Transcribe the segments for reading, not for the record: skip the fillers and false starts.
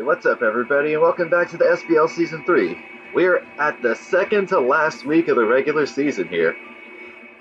What's up, everybody, and welcome back to the SBL Season 3. We're at the second to last week of the regular season here.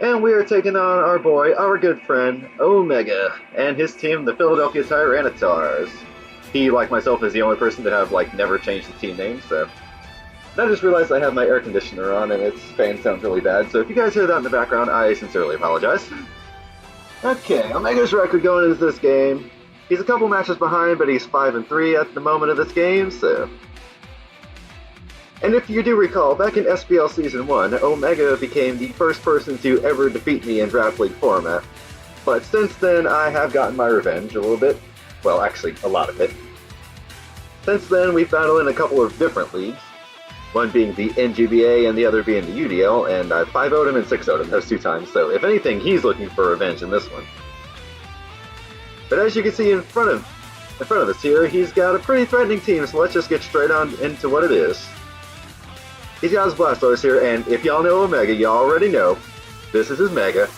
And we are taking on our boy, our good friend, Omega, and his team, the Philadelphia Tyranitars. He, like myself, is the only person to have, never changed the team name, so... And I just realized I have my air conditioner on, and its fan sounds really bad, so if you guys hear that in the background, I sincerely apologize. Okay, Omega's record going into this game. He's a couple matches behind, but he's 5-3 at the moment of this game, so... And if you do recall, back in SBL Season 1, Omega became the first person to ever defeat me in Draft League format. But since then, I have gotten my revenge a little bit. Well, actually, a lot of it. Since then, we've battled in a couple of different leagues. One being the NGBA and the other being the UDL, and I've 5-0'd him and 6-0'd him those two times, so if anything, he's looking for revenge in this one. But as you can see in front of us here, he's got a pretty threatening team, so let's just get straight on into what it is. He's got his Blastoise here, and if y'all know Omega, y'all already know, this is his Mega.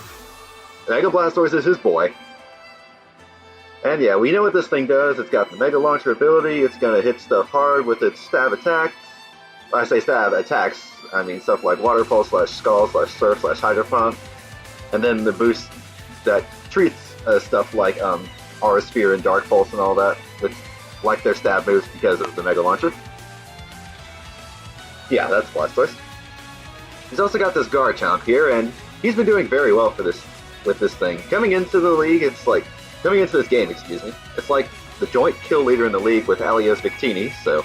Mega Blastoise is his boy. And yeah, we know what this thing does. It's got the Mega Launcher ability, it's gonna hit stuff hard with its stab attacks. When I say stab attacks, I mean stuff like Water Pulse, Skull, Surf, Hydro Pump. And then the boost that treats stuff like Aura Sphere and Dark Pulse and all that, which like their stab moves because of the Mega Launcher. Yeah, that's Blastoise. He's also got this Garchomp here, and he's been doing very well with this thing. Coming into the league, coming into this game, excuse me, it's like the joint kill leader in the league with Alios Victini, so...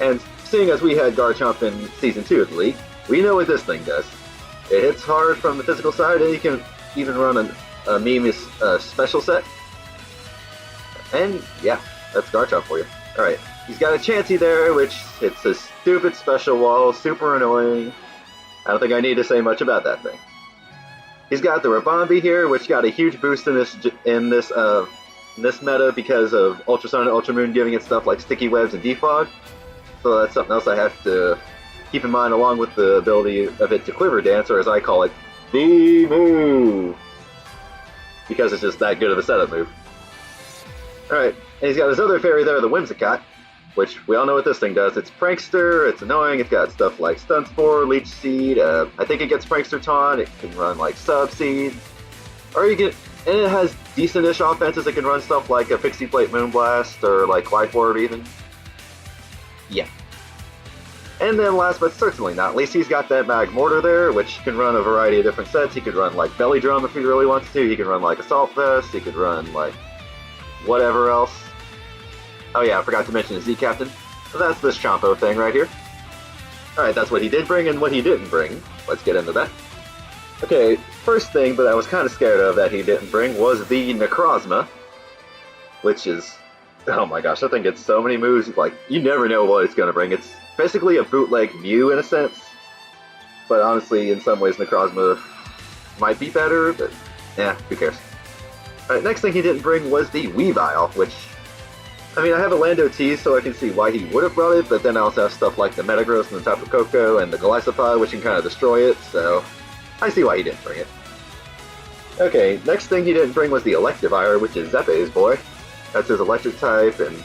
And seeing as we had Garchomp in Season 2 of the league, we know what this thing does. It hits hard from the physical side, and you can even run a meme special set. And yeah, that's Garchomp for you. Alright, he's got a Diancie there, which hits a stupid special wall, super annoying. I don't think I need to say much about that thing. He's got the Ribombee here, which got a huge boost in this meta because of Ultra Sun and Ultra Moon giving it stuff like Sticky Webs and Defog. So that's something else I have to keep in mind, along with the ability of it to Quiver Dance, or as I call it, the move. Because it's just that good of a setup move. Alright, and he's got his other fairy there, the Whimsicott, which we all know what this thing does. It's Prankster, it's annoying, it's got stuff like Stun Spore, Leech Seed, I think it gets Prankster Taunt, it can run Sub Seed, or you get, and it has decent-ish offenses, it can run stuff like a Pixie Plate Moonblast, or Life Orb even. Yeah. And then last but certainly not least, he's got that Magmortar there, which can run a variety of different sets. He could run Belly Drum if he really wants to, he could run Assault Vest, he could run whatever else. Oh yeah, I forgot to mention his Z-Captain. So that's this Chompo thing right here. Alright, that's what he did bring and what he didn't bring. Let's get into that. Okay, first thing that I was kind of scared of that he didn't bring was the Necrozma, which is... Oh my gosh, that thing gets so many moves, you never know what it's going to bring. It's basically a bootleg Mew in a sense, but honestly, in some ways, Necrozma might be better, but yeah, who cares. Alright, next thing he didn't bring was the Weavile, which, I mean, I have a Lando T, so I can see why he would have brought it, but then I also have stuff like the Metagross and the Tapu Koko and the Golisopod, which can kind of destroy it, so I see why he didn't bring it. Okay, next thing he didn't bring was the Electivire, which is Zeppe's boy. That's his electric type, and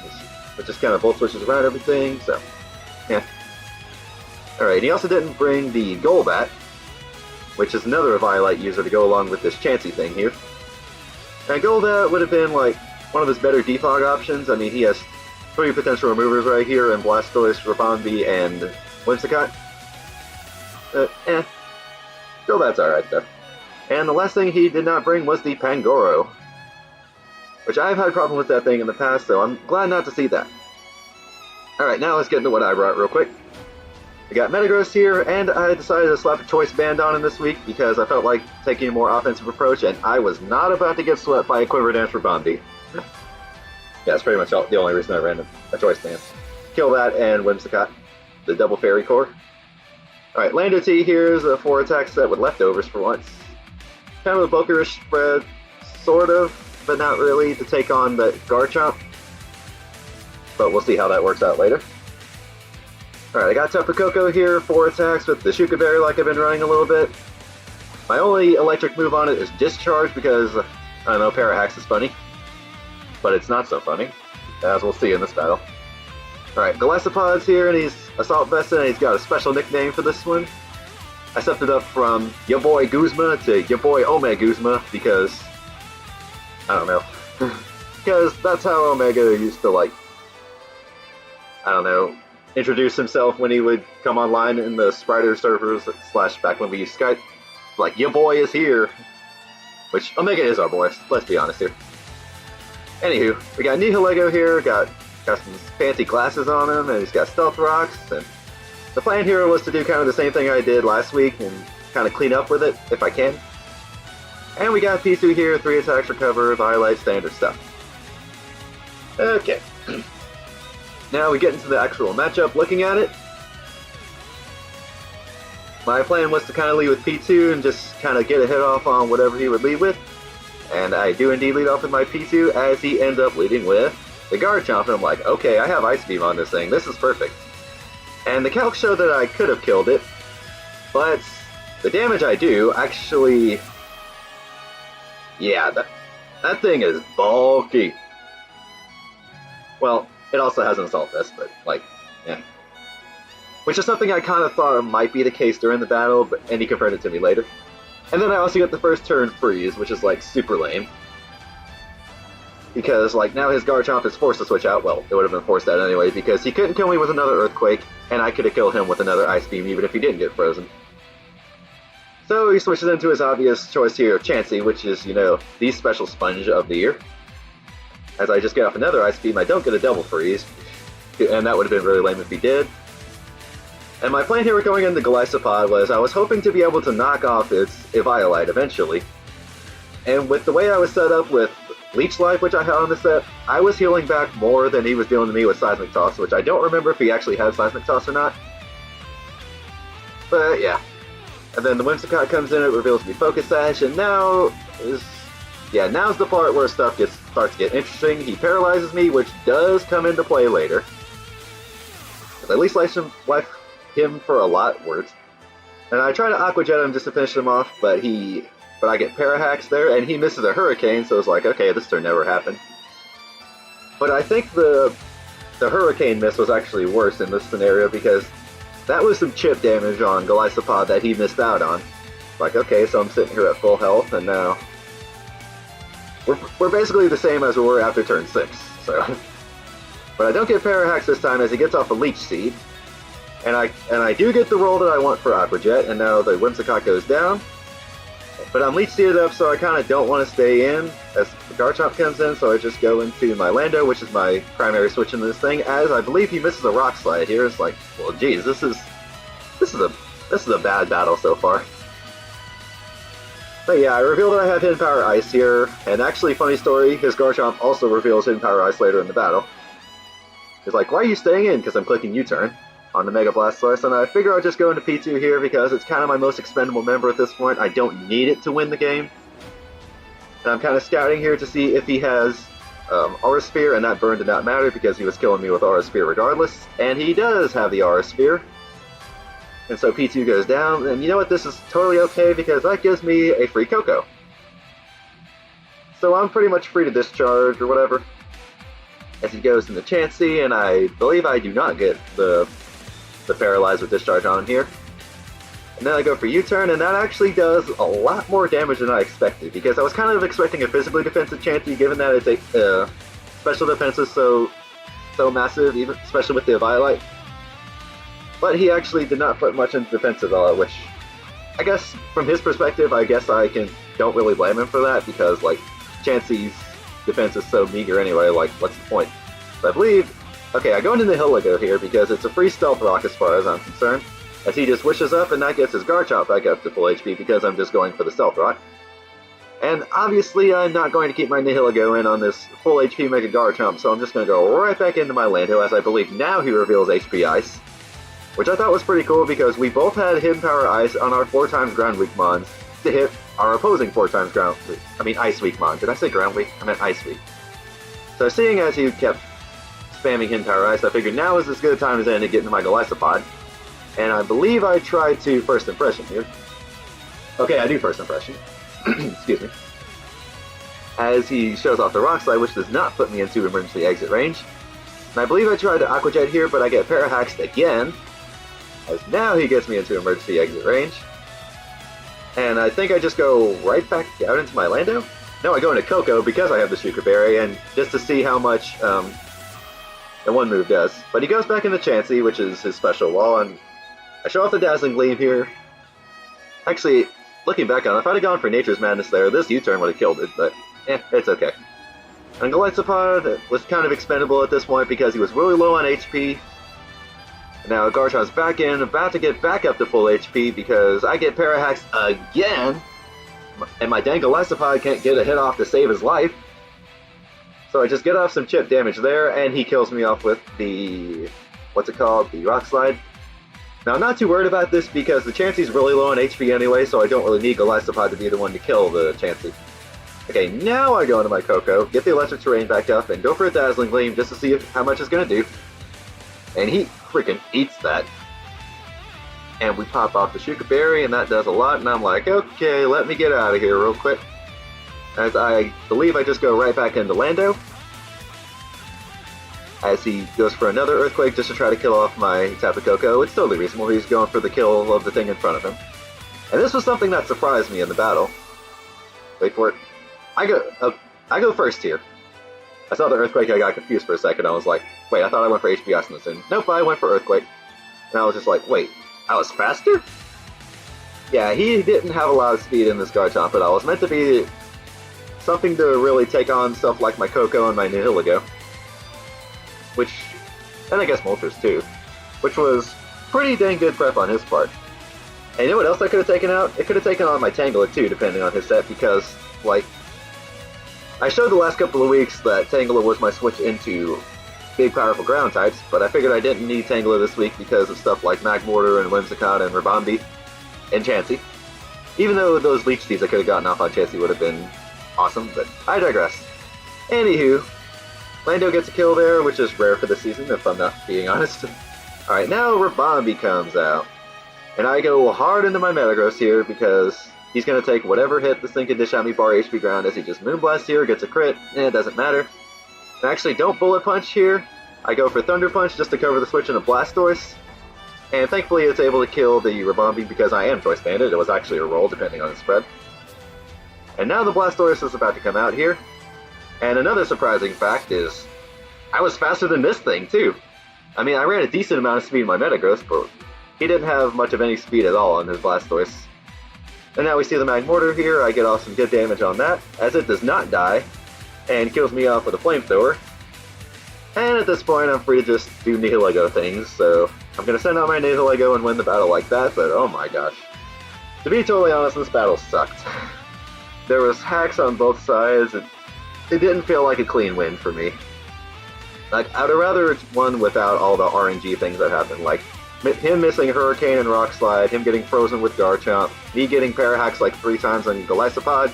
it just kind of volt switches around everything, so, yeah. Alright, he also didn't bring the Golbat, which is another Violite user to go along with this Diancie thing here. And Golbat would have been, one of his better defog options. I mean, he has 3 potential removers right here, in Blastoise, Ribombee, and Whimsicott. Golbat's alright, though. And the last thing he did not bring was the Pangoro, which I've had problems with that thing in the past, so I'm glad not to see that. Alright, now let's get into what I brought real quick. I got Metagross here, and I decided to slap a Choice Band on him this week because I felt like taking a more offensive approach, and I was not about to get swept by a Quiver Dance Ribombee. Yeah, that's pretty much the only reason I ran a Choice Band. Kill that and Whimsicott, the double Fairy Core. Alright, Lando T here is a 4-attack set with leftovers for once. Kind of a bulkerish spread, sort of, but not really, to take on the Garchomp. But we'll see how that works out later. Alright, I got Tapu Koko here, 4 attacks with the Shuka Berry like I've been running a little bit. My only electric move on it is Discharge because, I don't know, Parahacks is funny. But it's not so funny. as we'll see in this battle. Alright, Golisopod's here, and he's Assault Vested, and he's got a special nickname for this one. I stepped it up from your boy Guzma to your boy Omeguzma because, I don't know, because that's how Omega used to, like, I don't know, introduce himself when he would come online in the Sprider servers, / back when we used Skype. Like, your boy is here. Which, Omega is our boy, let's be honest here. Anywho, we got Nihilego here, got some fancy glasses on him, and he's got Stealth Rocks, and the plan here was to do kind of the same thing I did last week, and kind of clean up with it, if I can. And we got P2 here, 3 attacks recover, Violite, standard stuff. Okay. Now we get into the actual matchup, looking at it. My plan was to kind of lead with P2 and just kind of get a hit off on whatever he would lead with. And I do indeed lead off with my P2 as he ends up leading with the Garchomp, and I'm like, okay, I have Ice Beam on this thing, this is perfect. And the calcs show that I could have killed it, but the damage I do actually, yeah, that thing is bulky. Well, it also has an Assault Vest, but like, yeah. Which is something I kind of thought might be the case during the battle, and he confirmed it to me later. And then I also get the first turn freeze, which is like super lame. Because like now his Garchomp is forced to switch out. Well, it would have been forced out anyway, because he couldn't kill me with another Earthquake, and I could have killed him with another Ice Beam even if he didn't get frozen. So he switches into his obvious choice here of Diancie, which is, you know, the special sponge of the year. As I just get off another Ice Beam, I don't get a double freeze, and that would have been really lame if he did. And my plan here going into Golisopod was I was hoping to be able to knock off its Eviolite eventually. And with the way I was set up with Leech Life, which I had on the set, I was healing back more than he was dealing to me with Seismic Toss, which I don't remember if he actually had Seismic Toss or not. But yeah. And then the Whimsicott comes in, it reveals to be Focus Sash, and now now's the part where stuff starts to get interesting. He paralyzes me, which does come into play later. At least life him for a lot worse. And I try to Aqua Jet him just to finish him off, but I get Parahax there, and he misses a Hurricane, so it's like, okay, this turn never happened. But I think the Hurricane miss was actually worse in this scenario, because that was some chip damage on Golisopod that he missed out on. Like, okay, so I'm sitting here at full health, and now we're basically the same as we were after turn 6, so. But I don't get Parahax this time as he gets off a Leech Seed. And I do get the roll that I want for Aqua Jet, and now the Whimsicott goes down. But I'm Leech Seeded up, so I kind of don't want to stay in as the Garchomp comes in, so I just go into my Lando, which is my primary switch into this thing, as I believe he misses a Rock Slide here. It's like, well, geez, this is a bad battle so far. But yeah, I reveal that I have Hidden Power Ice here, and actually, funny story, his Garchomp also reveals Hidden Power Ice later in the battle. He's like, why are you staying in? Because I'm clicking U-turn on the Mega Blastoise, and I figure I'll just go into P2 here because it's kind of my most expendable member at this point. I don't need it to win the game. And I'm kind of scouting here to see if he has Aura Sphere, and that burn did not matter because he was killing me with Aura Sphere regardless. And he does have the Aura Sphere. And so P2 goes down, and you know what, this is totally okay because that gives me a free Coco. So I'm pretty much free to discharge or whatever. As he goes into Diancie, and I believe I do not get the Paralyze with Discharge on here. And then I go for U-turn, and that actually does a lot more damage than I expected, because I was kind of expecting a physically defensive Diancie, given that its special defense is so massive, even especially with the Violite. But he actually did not put much into defense at all, which I guess from his perspective, I guess I don't really blame him for that, because like Diancie's defense is so meager anyway, like what's the point? So I believe, okay, I go into the Nihilego here because it's a free Stealth Rock as far as I'm concerned, as he just wishes up and that gets his Garchomp back up to full HP because I'm just going for the Stealth Rock. And obviously I'm not going to keep my Nihilego in on this full HP Mega Garchomp, so I'm just going to go right back into my Lando, as I believe now he reveals HP Ice, which I thought was pretty cool because we both had Hidden Power Ice on our 4x Ground Weak Mons to hit our opposing 4x Ice Weak Mon. Did I say Ground Weak? I meant Ice Weak. So seeing as he kept spamming Hidden Power Ice, I figured now is as good a time as any to get into my Golisopod. And I believe I tried to First Impression here. Okay, I do First Impression. Excuse me. as he shows off the Rock Slide, which does not put me into emergency exit range. And I believe I tried to Aqua Jet here, but I get Parahaxed again, as now he gets me into emergency exit range. And I think I just go right back out into my Lando. No, I go into Coco because I have the Sugar Berry, and just to see how much the one move does. But he goes back into Diancie, which is his special wall, and I show off the Dazzling Gleam here. Actually, looking back on it, if I'd have gone for Nature's Madness there, this U-turn would have killed it, but it's okay. And Golisopod was kind of expendable at this point because he was really low on HP. Now Garchomp's back in, about to get back up to full HP because I get Parahaxed again, and my dang Golisopod can't get a hit off to save his life. So I just get off some chip damage there, and he kills me off with the, what's it called, the Rock Slide. Now I'm not too worried about this because the Diancie's really low on HP anyway, so I don't really need Golisopod to be the one to kill the Diancie. Okay, now I go into my Coco, get the Electric Terrain back up, and go for a Dazzling Gleam just to see how much it's going to do. And he freaking eats that. And we pop off the Shuka Berry, and that does a lot, and I'm like, okay, let me get out of here real quick. As I believe I just go right back into Lando. As he goes for another Earthquake just to try to kill off my Tapu Koko. It's totally reasonable, he's going for the kill of the thing in front of him. And this was something that surprised me in the battle. Wait for it. I go first here. I saw the Earthquake, I got confused for a second, I was like, wait, I thought I went for HP Osmondson. Nope, I went for Earthquake. And I was just like, wait, I was faster? Yeah, he didn't have a lot of speed in this Garchomp at all. It was meant to be something to really take on stuff like my Coco and my Nihilego. Which, and I guess Moltres too, which was pretty dang good prep on his part. And you know what else I could have taken out? It could have taken on my Tangela too, depending on his set, because, like, I showed the last couple of weeks that Tangela was my switch into big, powerful ground types, but I figured I didn't need Tangela this week because of stuff like Magmortar and Whimsicott and Ribombee and Diancie. Even though those Leech Seeds I could have gotten off on Diancie would have been awesome, but I digress. Anywho, Lando gets a kill there, which is rare for the season, if I'm not being honest. Alright, now Ribombee comes out. And I go hard into my Metagross here because he's going to take whatever hit this thing can dish out me bar HP ground as he just Moonblast here, gets a crit, it doesn't matter. I actually don't Bullet Punch here. I go for Thunder Punch just to cover the switch in a Blastoise. And thankfully it's able to kill the Ribombee because I am Choice Banded. It was actually a roll depending on the spread. And now the Blastoise is about to come out here. And another surprising fact is, I was faster than this thing too. I mean, I ran a decent amount of speed in my Metagross, but he didn't have much of any speed at all on his Blastoise. And now we see the Magmortar here, I get off some good damage on that, as it does not die, and kills me off with a Flamethrower. And at this point, I'm free to just do Nihilego things, so I'm going to send out my Nihilego and win the battle like that, but oh my gosh. To be totally honest, this battle sucked. There was hacks on both sides, and it didn't feel like a clean win for me. Like, I'd have rather won without all the RNG things that happened, like him missing Hurricane and Rock Slide, him getting frozen with Garchomp, me getting Parahax like 3 times on Golisopod.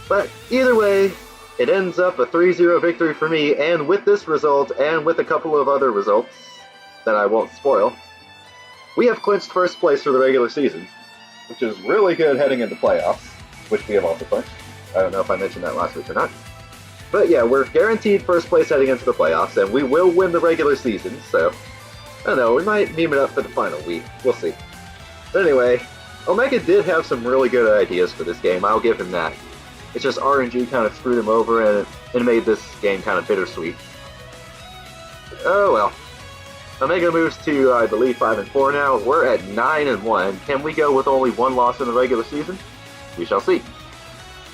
But either way, it ends up a 3-0 victory for me, and with this result, and with a couple of other results that I won't spoil, we have clinched first place for the regular season, which is really good heading into playoffs, which we have also clinched. I don't know if I mentioned that last week or not. But yeah, we're guaranteed first place heading into the playoffs, and we will win the regular season, so I don't know, we might meme it up for the final week. We'll see. But anyway, Omega did have some really good ideas for this game, I'll give him that. It's just RNG kind of screwed him over, and it made this game kind of bittersweet. Oh well. Omega moves to, I believe, 5-4 now. We're at 9-1. Can we go with only 1 loss in the regular season? We shall see.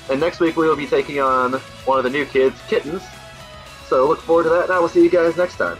And next week we will be taking on one of the new kids, Kittens. So look forward to that, and I will see you guys next time.